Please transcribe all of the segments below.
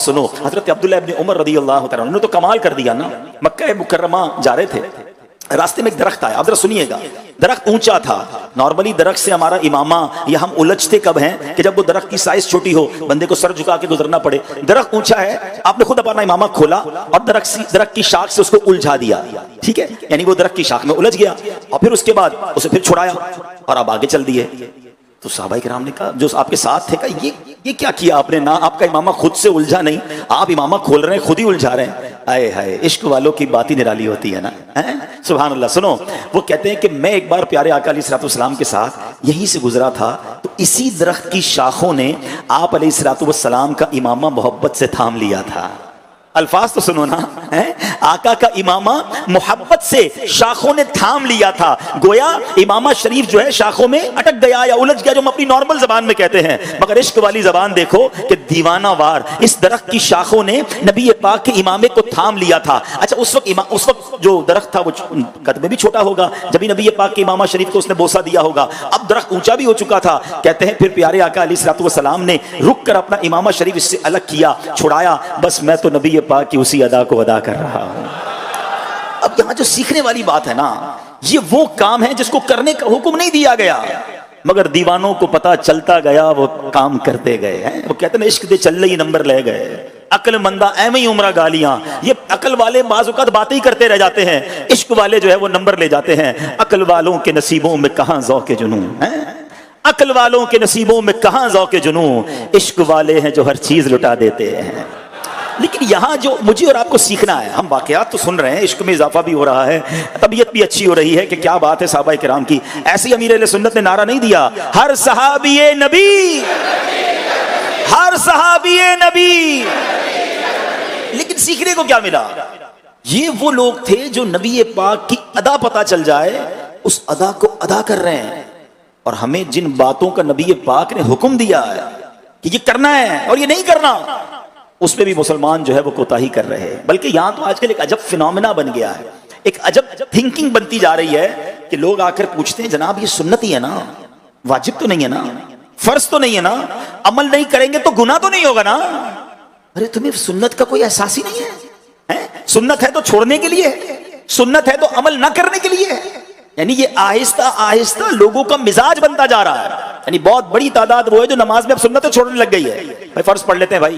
सुनो, हजरत अब्दुल्ला इब्न उमर रदी अल्लाह तआला उन्होंने तो कमाल कर दिया ना। मक्का मुकर्रमा जा रहे थे, रास्ते में एक दरख्त आया। अब जरा सुनिएगा, दरख्त ऊंचा था। नॉर्मली दरख्त से हमारा इमामा या हम उलझते कब हैं कि जब वो दरख्त की साइज छोटी हो, बंदे को सर झुका के गुजरना पड़े। दरख्त ऊंचा है, आपने खुद अपना इमामा खोला और दरख्त की शाख से उसको उलझा दिया, ठीक है, यानी वो दरख्त की शाख में उलझ गया और फिर उसके बाद उसे फिर छुड़ाया और आप आगे चल दिए। तो सहाबाए किराम ने कहा, जो आपके साथ थे, कहा ये क्या किया आपने? ना आपका इमामा खुद से उलझा नहीं, आप इमामा खोल रहे हैं, खुद ही उलझा रहे हैं। आए हाय, इश्क वालों की बात ही निराली होती है ना, हैं? सुभान अल्लाह। सुनो, वो कहते हैं कि मैं एक बार प्यारे आका अलैहिस्सलाम के साथ यहीं से गुजरा था, तो इसी दरख्त की शाखों ने आप अलैहिस्सलाम का इमामा मोहब्बत से थाम लिया था। अल्फाज तो सुनो ना, हैं? आका का इमामा मोहब्बत से शाखों ने थाम लिया था। गोया इमामा शरीफ जो है शाखों में अटक गया या उलझ गया, जो हम अपनी नॉर्मल जबान में कहते हैं, मगर इश्क वाली जबान देखो कि दीवाना वार इस दरख्त की शाखों ने नबी पाक के इमामे को थाम लिया था। अच्छा, उस वक्त जो दरख्त था वो कद में भी छोटा होगा, जब नबी पाक के इमामा शरीफ को उसने बोसा दिया होगा। अब दरख्त ऊंचा भी हो चुका था। कहते हैं फिर प्यारे आका अलैहिस्सलाम ने रुक कर अपना इमामा शरीफ इससे अलग किया, छुड़ाया। बस मैं तो नबी पाक की उसी अदा को अदा कर रहा हूं। अब यहां जो सीखने वाली बात है ना, ये वो काम है जिसको करने का हुक्म नहीं दिया गया, मगर दीवानों को पता चलता गया, वो काम करते गए हैं। वो कहते हैं इश्क दे चल ही नंबर ले गए, अकल मंदा एवं ही उम्र गालियां। ये अकल वाले बाज़-औक़ात बातें ही करते रह जाते हैं, इश्क वाले जो है वो नंबर ले जाते हैं। अकल वालों के नसीबों में कहां ज़ौक़ जुनून है, अकल वालों के नसीबों में कहां ज़ौक़ जुनून। इश्क वाले हैं जो हर चीज लुटा देते हैं। लेकिन यहाँ जो मुझे और आपको सीखना है, हम वाकयात तो सुन रहे हैं, इश्क में इजाफा भी हो रहा है, तबीयत भी अच्छी हो रही है कि क्या बात है सहाबाए किराम की। ऐसी अमीर अहले सुन्नत ने नारा नहीं दिया, हर सहाबी नबी, हर सहाबी नबी। लेकिन सीखने को क्या मिला? ये वो लोग थे जो नबी पाक की अदा पता चल जाए उस अदा को अदा कर रहे हैं। और हमें जिन बातों का नबी पाक ने हुक्म दिया है कि ये करना है और ये नहीं करना, उसमें भी मुसलमान जो है वो कोताही कर रहे हैं। बल्कि यहाँ तो आजकल एक अजब फिनोमेना बन गया है, एक अजब थिंकिंग बनती जा रही है कि लोग आकर पूछते हैं, जनाब ये सुन्नत ही है ना, वाजिब तो नहीं है ना, फर्ज तो नहीं है ना, अमल नहीं करेंगे तो गुनाह तो नहीं होगा ना। अरे तुम्हें सुन्नत का कोई एहसास ही नहीं है, हैं? सुन्नत है तो छोड़ने के लिए है, सुन्नत है तो अमल ना करने के लिए है। यानी ये आहिस्ता आहिस्ता लोगों का मिजाज बनता जा रहा है। यानी बहुत बड़ी तादाद वो है जो नमाज में अब सुन्नतें छोड़ने लग गई है। भाई फर्ज पढ़ लेते हैं, भाई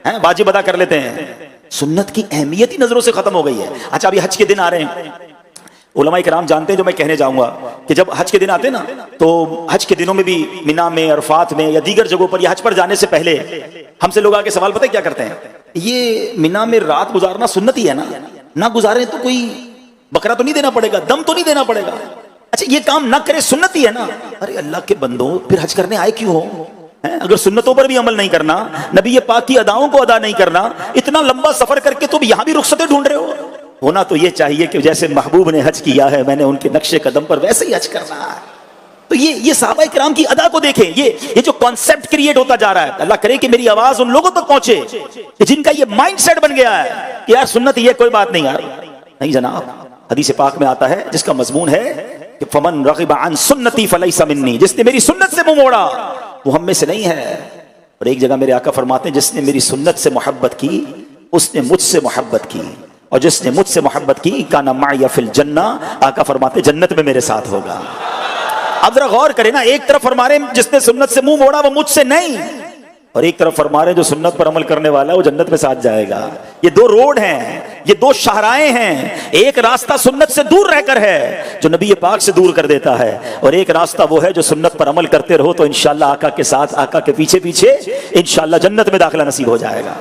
हैं, वाजिब अदा कर लेते हैं, सुन्नत की अहमियत ही नजरों से खत्म हो गई है। अच्छा, अभी हज के दिन आ रहे हैं, उलमाए किराम जानते हैं जो मैं कहने जाऊंगा कि जब हज के दिन आते हैं ना, तो हज के दिनों में भी मिना में, अरफात में या दीगर जगहों पर या हज पर जाने से पहले हमसे लोग आके सवाल पता है क्या करते हैं? ये मिना में रात गुजारना सुन्नत ही है ना गुजारे तो कोई बकरा तो नहीं देना पड़ेगा, दम तो नहीं देना पड़ेगा। अच्छा, ये काम ना करे सुन्नत ही है ना। अरे अल्लाह के बंदो, फिर हज करने आए क्यों हो? अगर सुन्नतों पर भी अमल नहीं करना, नबी पाक की अदाओं को अदा नहीं करना, इतना लंबा सफर करके तुम यहां भी रुखसतें ढूंढ रहे हो। होना तो ये चाहिए कि जैसे महबूब ने हज किया है, मैंने उनके नक्शे कदम पर वैसे ही हज करना है। तो ये सहाबाए किराम की अदा को देखें, ये जो कॉन्सेप्ट क्रिएट होता जा रहा है, अल्लाह करे कि मेरी आवाज उन लोगों तक पहुंचे कि जिनका ये माइंडसेट बन गया है कि यार सुन्नत ये कोई बात नहीं यार। नहीं जनाब, हदीस पाक में आता है जिसका मजमून है कि फमन रग़िबा अन सुन्नती फलैसा मिन्नी, जिसने मेरी सुन्नत से मुंह मोड़ा वो हम में से नहीं है। और एक जगह मेरे आका फरमाते हैं, जिसने मेरी सुन्नत से मोहब्बत की उसने मुझसे मोहब्बत की, और जिसने मुझसे मोहब्बत की काना माया फिल जन्ना, आका फरमाते जन्नत में मेरे साथ होगा। अब जरा गौर करें ना, एक तरफ फरमा रहे जिसने सुन्नत से मुंह मोड़ा वो मुझसे नहीं, और एक तरफ फरमा रहे जो सुन्नत पर अमल करने वाला है वो जन्नत में साथ जाएगा। ये दो रोड हैं, ये दो शाहराएं हैं। एक रास्ता सुन्नत से दूर रहकर है जो नबी पाक से दूर कर देता है, और एक रास्ता वो है जो सुन्नत पर अमल करते रहो तो इंशाअल्लाह आका के साथ, आका के पीछे पीछे इंशाअल्लाह जन्नत में दाखिला नसीब हो जाएगा।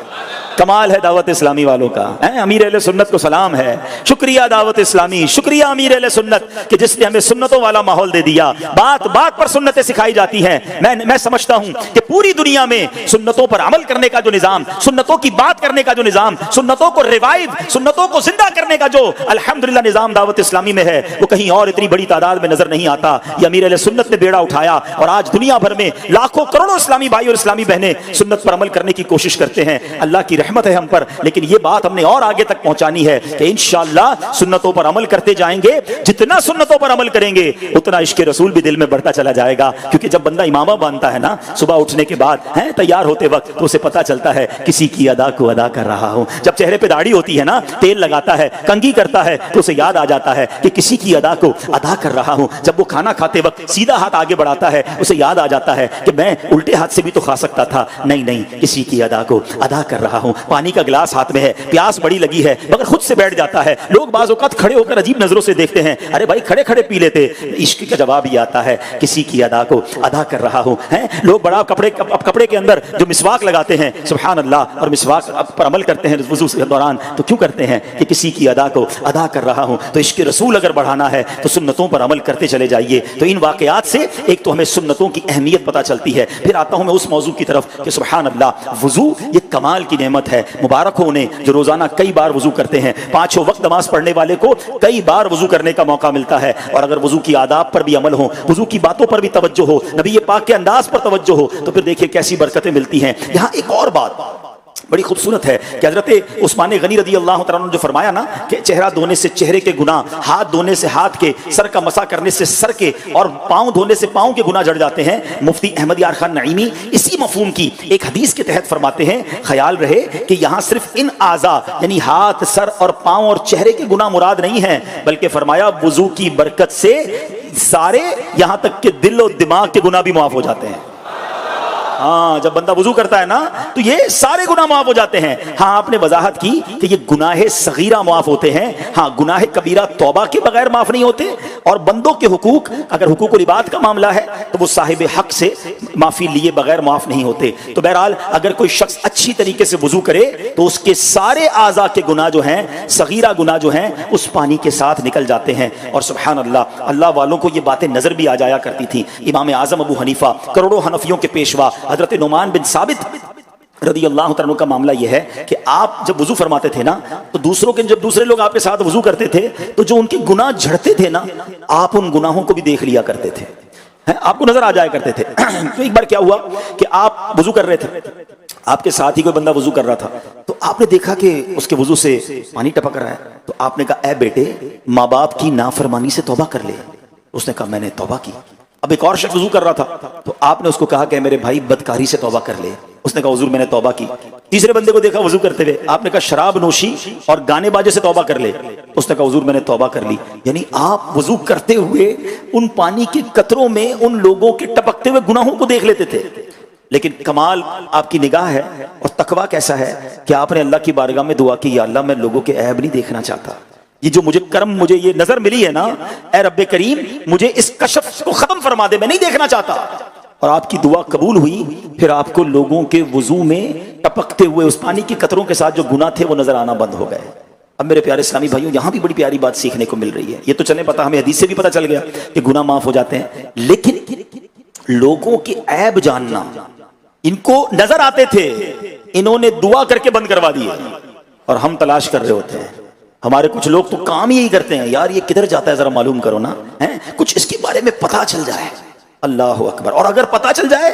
कमाल है दावत इस्लामी वालों का, है? अमीर अहले सुन्नत को सलाम है, शुक्रिया दावत इस्लामी, शुक्रिया अमीर अहले सुन्नत कि जिसने हमें सुन्नतों वाला माहौल दे दिया। बात बात पर सुन्नतें सिखाई जाती हैं। मैं समझता हूं कि पूरी दुनिया में सुन्नतों पर अमल करने का जो निजाम, सुन्नतों की बात करने का जो निजाम, सुन्नतों को रिवाइव, सुन्नतों को जिंदा करने का जो अल्हम्दुलिल्लाह निजाम दावत इस्लामी में है, वो कहीं और इतनी बड़ी तादाद में नजर नहीं आता। ये अमीर अहले सुन्नत ने बेड़ा उठाया, और आज दुनिया भर में लाखों करोड़ों इस्लामी भाई और इस्लामी बहनें सुन्नत पर अमल करने की कोशिश करते हैं। अल्लाह की रहमत है हम पर, लेकिन ये बात हमने और आगे तक पहुंचानी है कि इंशाअल्लाह सुन्नतों पर अमल करते जाएंगे। जितना सुन्नतों पर अमल करेंगे उतना इश्क रसूल भी दिल में बढ़ता चला जाएगा। क्योंकि जब बंदा इमामा बांधता है ना सुबह उठने के बाद है तैयार होते वक्त, तो उसे पता चलता है किसी की अदा को अदा कर रहा हूं। जब चेहरे पे दाढ़ी होती है ना, तेल लगाता है, कंघी करता है, तो उसे याद आ जाता है कि किसी की अदा को अदा कर रहा हूं। जब वो खाना खाते वक्त सीधा हाथ आगे बढ़ाता है, उसे याद आ जाता है कि मैं उल्टे हाथ से भी तो खा सकता था, नहीं नहीं किसी की अदा को अदा कर रहा हूं। पानी का गिलास हाथ में है, प्यास बड़ी लगी है, मगर खुद से बैठ जाता है। लोग बाज़ औक़ात खड़े होकर अजीब नजरों से देखते हैं, अरे भाई खड़े खड़े पी लेते। इश्क का जवाब ये आता है किसी की अदा को अदा कर रहा हूं। हैं लोग बड़ा कपड़े के अंदर जो मिसवाक लगाते हैं, सुभान अल्लाह, और मिसवाक पर अमल करते हैं वुज़ू के दौरान, तो क्यों करते हैं कि किसी की अदा को अदा कर रहा हूं। तो इश्क रसूल अगर बढ़ाना है तो सुन्नतों पर अमल करते चले जाइए। तो इन वाक़यात से एक तो हमें सुन्नतों की अहमियत पता चलती है। फिर आता हूं मैं उस मौजू की तरफ कि सुभान अल्लाह, वुज़ू ये कमाल की नेमत है। मुबारक हो उन्हें जो रोजाना कई बार वुज़ू करते हैं। पांचों वक्त नमाज पढ़ने वाले को कई बार वुज़ू करने का मौका मिलता है। और अगर वुज़ू की आदाब पर भी अमल हो, वुज़ू की बातों पर भी तवज्जो हो, नबी पाक के अंदाज पर तवज्जो हो, तो फिर देखिए कैसी बरकतें मिलती हैं। यहाँ एक और बात बड़ी खूबसूरत है कि हज़रत उस्मान गनी रज़ी अल्लाह तआला अन्हु ने जो फरमाया ना कि चेहरा धोने से चेहरे के गुनाह, हाथ धोने से हाथ के, सर का मसा करने से सर के, और पाँव धोने से पाँव के गुनाह जड़ जाते हैं। मुफ्ती अहमद यार खान नईमी इसी मफहूम की एक हदीस के तहत फरमाते हैं, ख्याल रहे कि यहाँ सिर्फ इन आज़ा यानी हाथ, सर और पाँव और चेहरे के गुनाह मुराद नहीं है, बल्कि फरमाया वुज़ू की बरकत से सारे यहाँ तक के दिल और दिमाग के गुनाह भी माफ हो जाते हैं। हाँ, जब बंदा वुज़ू करता है ना तो ये सारे गुनाह माफ हो जाते हैं। हाँ, आपने वजाहत की कि ये गुनाह सगीरा माफ होते हैं। हाँ, गुनाह कबीरा तौबा के बगैर माफ नहीं होते। और बंदों के हुकूक, अगर हुकूक इबाद का मामला है तो वो साहिब हक से माफी लिए बगैर माफ नहीं होते। तो बहरहाल अगर कोई शख्स अच्छी तरीके से वुज़ू करे तो उसके सारे आज़ा के गुनाह जो हैं, सगीरा गुनाह जो हैं, उस पानी के साथ निकल जाते हैं। और सुभान अल्लाह, अल्लाह वालों को ये बातें नजर भी आ जाया करती थी। इमाम आज़म अबू हनीफा, करोड़ों हनफियों के पेशवा हजरत नुमान बिन साबित रदी अल्लाह तआला अन्हु का मामला यह है कि आप जब वुज़ू फरमाते थे ना तो जब दूसरे लोग आपके साथ वुज़ू करते थे तो जो उनके गुनाह झड़ते थे ना, आप उन गुनाहों को भी देख लिया करते थे, हैं, आपको नजर आ जाया करते थे। तो एक बार क्या हुआ कि आप वुज़ू कर रहे थे, आपके साथ ही कोई बंदा वुज़ू कर रहा था, तो आपने देखा कि उसके वुज़ू से पानी टपक रहा है। तो आपने कहा, ऐ बेटे, माँ बाप की नाफरमानी से तौबा कर ले। उसने कहा, मैंने तौबा की। अब एक और शख्स वुज़ू कर रहा था तो आपने उसको कहा कि मेरे भाई बदकारी से तौबा कर ले। उसने कहा, हुजूर मैंने तौबा की। तीसरे बंदे को देखा वुज़ू करते हुए, आपने कहा शराब नोशी और गाने बाजे से तौबा कर ले। उसने कहा, हुजूर मैंने तौबा कर ली। यानी आप वुज़ू करते हुए उन पानी के कतरों में उन लोगों के टपकते हुए गुनाहों को देख लेते थे। लेकिन कमाल आपकी निगाह है और तकवा कैसा है कि आपने अल्लाह की बारगाह में दुआ की, या अल्लाह मैं लोगों के ऐब नहीं देखना चाहता। ये जो मुझे ये नजर मिली है ना, ऐ रब्बे करीम मुझे इस कशफ को खत्म फरमा दे, मैं नहीं देखना चाहता। और आपकी दुआ कबूल हुई। फिर आपको लोगों के वुज़ू में टपकते हुए उस पानी के कतरों के साथ जो गुनाह थे वो नजर आना बंद हो गए। अब मेरे प्यारे इस्लामी भाइयों, यहाँ भी बड़ी प्यारी बात सीखने को मिल रही है। ये तो चले पता, हमें हदीस से भी पता चल गया कि गुनाह माफ हो जाते हैं, लेकिन लोगों के ऐब जानना, इनको नजर आते थे, इन्होंने दुआ करके बंद करवा दिए और हम तलाश कर रहे होते हैं। हमारे कुछ लोग तो काम यही करते हैं, यार ये किधर जाता है जरा मालूम करो ना, है कुछ इसके बारे में पता चल जाए। अल्लाह अकबर। और अगर पता चल जाए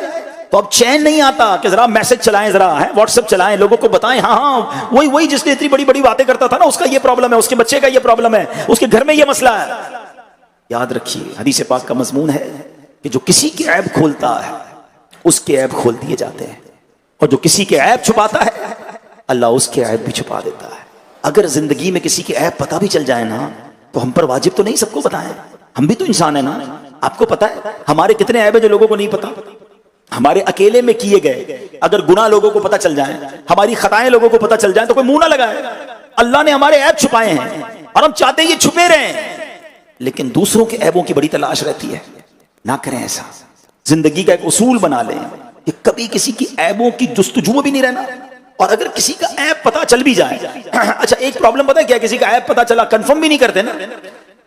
तो अब चैन नहीं आता कि जरा मैसेज चलाएं, जरा है व्हाट्सएप चलाएं, लोगों को बताएं, हाँ वही जिसने इतनी बड़ी बड़ी बातें करता था ना, उसका ये प्रॉब्लम है, उसके बच्चे का ये प्रॉब्लम है, उसके घर में ये मसला है। याद रखिए, हदीस पाक का मजमून है कि जो किसी के ऐब खोलता है उसके ऐब खोल दिए जाते हैं, और जो किसी के ऐब छुपाता है अल्लाह उसके ऐब भी छुपा देता है। अगर जिंदगी में किसी के ऐब पता भी चल जाए ना, तो हम पर वाजिब तो नहीं सबको बताएं, हम भी तो इंसान है ना। आपको पता है हमारे कितने ऐब है जो लोगों को नहीं पता। हमारे अकेले में किए गए अगर गुनाह लोगों को पता चल जाए, हमारी खताएं लोगों को पता चल जाए, तो कोई मुंह ना लगाए। अल्लाह ने हमारे ऐब छुपाए हैं और हम चाहते हैं ये छुपे रहें, लेकिन दूसरों के ऐबों की बड़ी तलाश रहती है। ना करें ऐसा। जिंदगी का एक उसूल बना लें कि कभी किसी की ऐबों की जुस्तजू भी नहीं रहना। और अगर किसी का ऐब पता चल भी जाए, अच्छा एक प्रॉब्लम पता है क्या, किसी का ऐब पता चला कंफर्म भी नहीं करते ना,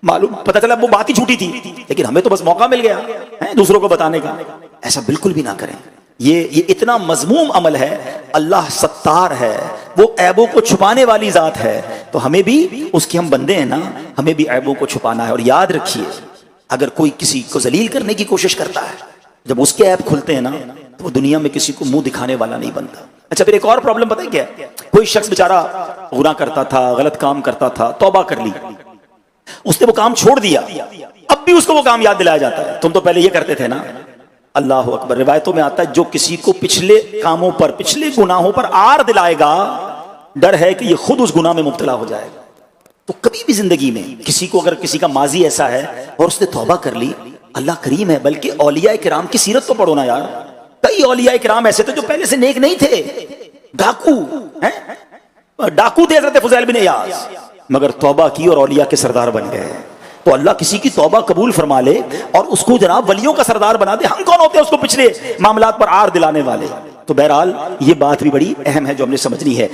मालूम पता चला वो बात ही झूठी थी, लेकिन हमें तो बस मौका मिल गया है दूसरों को बताने का। ऐसा बिल्कुल भी ना करें। ये इतना मजमूम अमल है। अल्लाह सत्तार है, वो ऐबों को छुपाने वाली जात है, तो हमें भी उसके हम बंदे हैं ना, हमें भी ऐबों को छुपाना है। और याद रखिए, अगर कोई किसी को जलील करने की कोशिश करता है, जब उसके ऐब खुलते हैं ना, تو وہ دنیا میں کسی کو منہ دکھانے والا نہیں بنتا۔ اچھا پھر ایک اور پرابلم پتہ ہے کیا ہے؟ کوئی شخص بیچارہ گناہ کرتا تھا، غلط کام کرتا تھا، توبہ کر لی، اس نے وہ کام چھوڑ دیا، اب بھی اس کو وہ کام یاد دلایا جاتا ہے، تم تو پہلے یہ کرتے تھے نا۔ اللہ اکبر، روایتوں میں آتا ہے جو کسی کو پچھلے کاموں پر، پچھلے گناہوں پر آر دلائے گا، ڈر ہے کہ یہ خود اس گناہ میں مبتلا ہو جائے گا۔ تو کبھی بھی زندگی میں کسی کو اگر کسی کا ماضی ایسا ہے اور اس نے توبہ کر لی، اللہ کریم ہے۔ بلکہ اولیاء کرام کی سیرت تو پڑھو نا یار، کئی اولیاء کرام ایسے تھے جو پہلے سے نیک نہیں تھے، ڈاکو تھے حضرت فضیل بن عیاض، مگر توبہ کی اور اولیاء کے سردار بن گئے۔ تو اللہ کسی کی توبہ قبول فرما لے اور اس کو جناب ولیوں کا سردار بنا دے، ہم کون ہوتے ہیں اس کو پچھلے معاملات پر آر دلانے والے؟ تو بہرحال یہ بات بھی بڑی اہم ہے جو ہم نے سمجھنی ہے۔